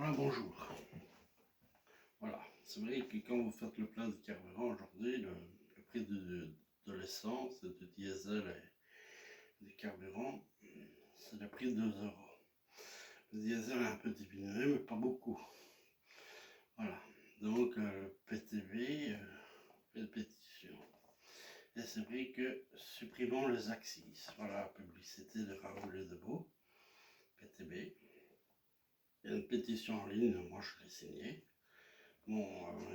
Voilà, bonjour. Voilà, c'est vrai que quand vous faites le plein de carburant aujourd'hui, le prix de l'essence, du diesel et du carburant, c'est le prix de 2 euros. Le diesel a un peu diminué, mais pas beaucoup. Voilà, donc PTB fait une pétition. Et c'est vrai que supprimons les axes. Voilà, publicité de Raoul et Debout, PTB. Il y a une pétition en ligne, moi je l'ai signée. Bon,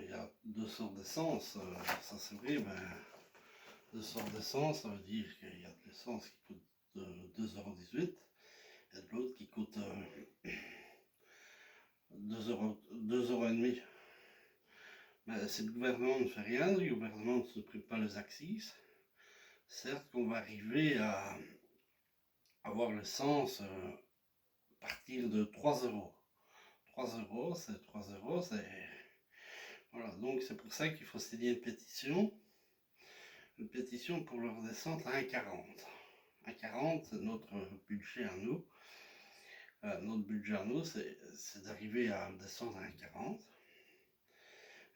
il y a deux sortes d'essence, ça c'est vrai, ben, deux sortes d'essence, ça veut dire qu'il y a de l'essence qui coûte 2,18 € et de l'autre qui coûte 2,5 €. Mais si le gouvernement ne fait rien, le gouvernement ne supprime pas les axes, certes qu'on va arriver à avoir l'essence à partir de 3 euros. 3 euros, c'est 3 euros, c'est... Voilà, donc c'est pour ça qu'il faut signer une pétition pour leur descente à 1,40. 1,40, c'est notre budget à nous. Notre budget à nous, c'est d'arriver à descendre à 1,40.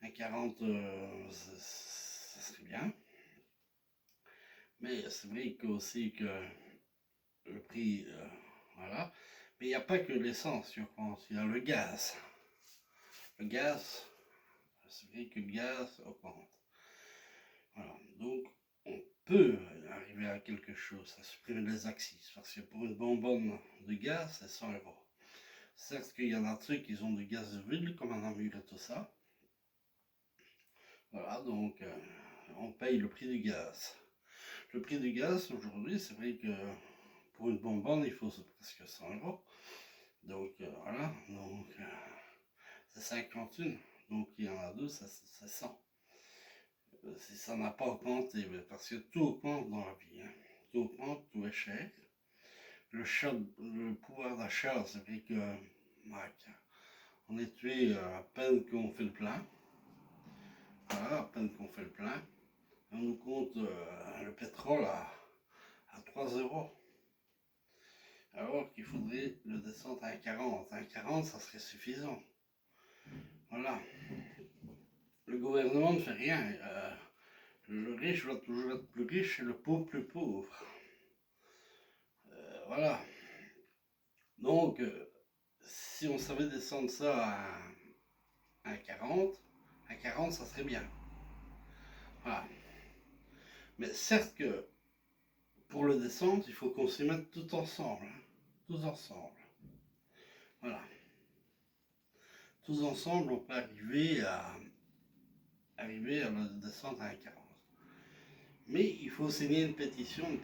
1,40, ça serait bien. Mais c'est vrai aussi que le prix, voilà. Mais il n'y a pas que l'essence qui augmente, il y a le gaz. Le gaz, c'est vrai que le gaz augmente. Voilà, donc on peut arriver à quelque chose, à supprimer les axes, parce que pour une bonbonne de gaz, c'est 100 euros. Certes qu'il y en a ceux qui ont du gaz de ville, comme en Namur et tout ça. Voilà, donc on paye le prix du gaz. Le prix du gaz, aujourd'hui, c'est vrai que pour une bonbonne, il faut presque 100 euros. Donc voilà, donc c'est 51. Donc il y en a deux, c'est 100. Si ça n'a pas augmenté, parce que tout augmente dans la vie. Hein. Tout augmente, tout est cher. Le pouvoir d'achat, c'est vrai que on est tué à peine qu'on fait le plein. Voilà, à peine qu'on fait le plein. On nous compte le pétrole à 3 euros. Alors qu'il faudrait le descendre à 1,40. 1,40, ça serait suffisant. Voilà. Le gouvernement ne fait rien. Le riche va toujours être plus riche et le pauvre plus pauvre. Voilà. Donc, si on savait descendre ça à 1,40, ça serait bien. Voilà. Mais certes que pour le descendre, il faut qu'on s'y mette tout ensemble. Hein. Tous ensemble. Voilà. Tous ensemble, on peut arriver à la descente à 1,40. Mais il faut signer une pétition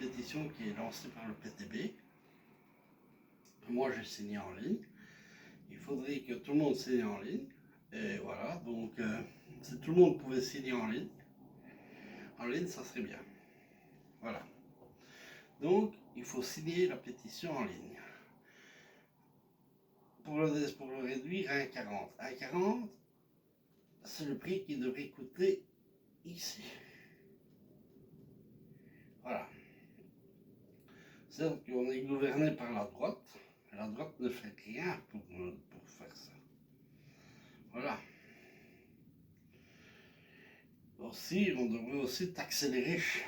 qui est lancée par le PTB. Moi, j'ai signé en ligne. Il faudrait que tout le monde signe en ligne. Et voilà, donc si tout le monde pouvait signer en ligne, ça serait bien. Voilà. Donc, il faut signer la pétition en ligne. Pour le réduire à 1,40. 1,40, c'est le prix qui devrait coûter ici. Voilà. C'est qu'on est gouverné par la droite. La droite ne fait rien pour faire ça. Voilà. Aussi, on devrait aussi taxer les riches.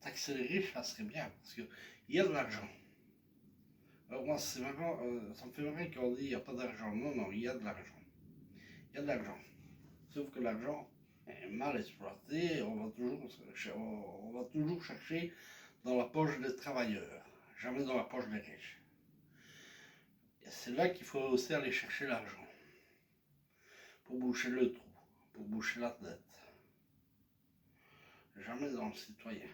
Taxer les riches, ça serait bien, parce qu'il y a de l'argent. Alors moi, c'est marrant, ça me fait marrer qu'on dit qu'il n'y a pas d'argent. Non, non, il y a de l'argent. Il y a de l'argent. Sauf que l'argent est mal exploité, on va toujours chercher dans la poche des travailleurs, jamais dans la poche des riches. Et c'est là qu'il faut aussi aller chercher l'argent, pour boucher le trou, pour boucher la dette. Jamais dans le citoyen.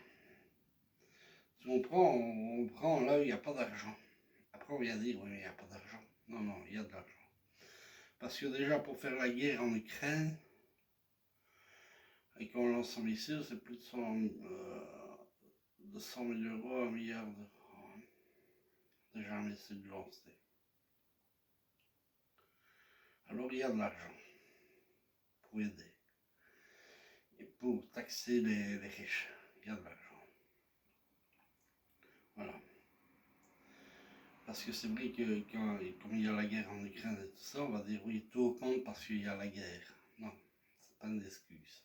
Si on prend là où il n'y a pas d'argent. Après on vient dire, oui mais il n'y a pas d'argent. Non, non, il y a de l'argent. Parce que déjà pour faire la guerre en Ukraine, et qu'on lance en missile, c'est plus de 100 000 euros, 1 milliard d'euros. Déjà un missile lancé. Alors il y a de l'argent pour aider. Et pour taxer les riches, il y a de l'argent. Voilà. Parce que c'est vrai que comme il y a la guerre en Ukraine et tout ça, on va dire oui, tout augmente parce qu'il y a la guerre. Non, c'est pas une excuse.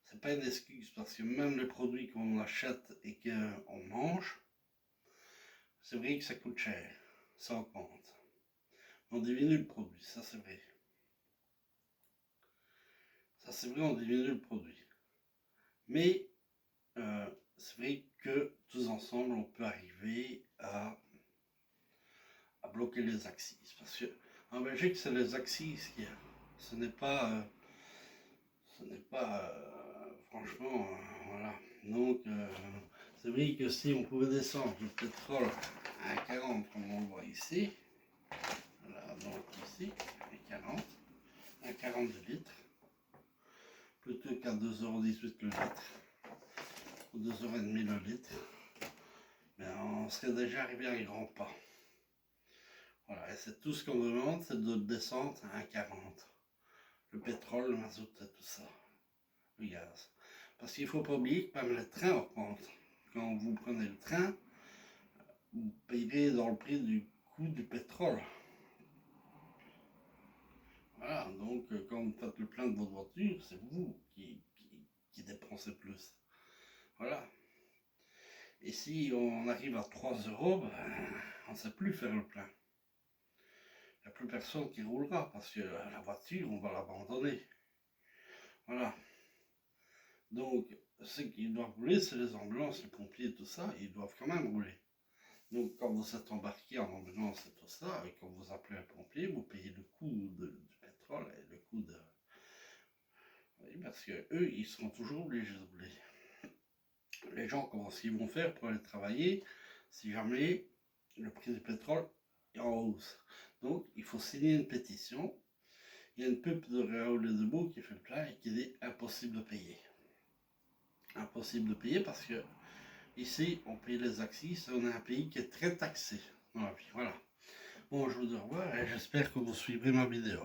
C'est pas une excuse parce que même les produits qu'on achète et qu'on mange, c'est vrai que ça coûte cher, ça augmente. On diminue le produit, ça c'est vrai. Ça c'est vrai, on diminue le produit. Mais c'est vrai que tous ensemble, on peut arriver à bloquer les axes. Parce que en Belgique, c'est les axes qu'il y a. Ce n'est pas, franchement, voilà. Donc, c'est vrai que si on pouvait descendre le pétrole à 40, comme on le voit ici, voilà, donc ici, à 40, à 40 litres, plutôt qu'à 2,18 € le litre, ou 2,5 € le litre, mais on serait déjà arrivé à un grand pas. Voilà, et c'est tout ce qu'on demande, c'est de descendre à 40. Le pétrole, le mazout et tout ça, le gaz. Parce qu'il ne faut pas oublier que même les trains augmentent. Quand vous prenez le train, vous payerez dans le prix du coût du pétrole. Voilà, donc quand vous faites le plein de votre voiture, c'est vous qui dépensez plus. Voilà. Et si on arrive à 3 €, ben, on ne sait plus faire le plein. Il n'y a plus personne qui roulera parce que la voiture, on va l'abandonner. Voilà. Donc, ceux qui doivent rouler, c'est les ambulances, les pompiers, tout ça, ils doivent quand même rouler. Donc, quand vous êtes embarqué en ambulance et tout ça, et quand vous appelez un pompier, vous payez le coût du pétrole et le coût de. Oui, parce que eux, ils seront toujours obligés de rouler. Les gens, comment ils vont faire pour aller travailler si jamais le prix du pétrole est en hausse? Donc, il faut signer une pétition. Il y a une pub de Raoul Debout qui fait le plein et qui dit impossible de payer. Impossible de payer parce que ici, on paye les axes, on est un pays qui est très taxé dans la vie. Voilà. Bon, je vous dis au revoir et j'espère que vous suivrez ma vidéo.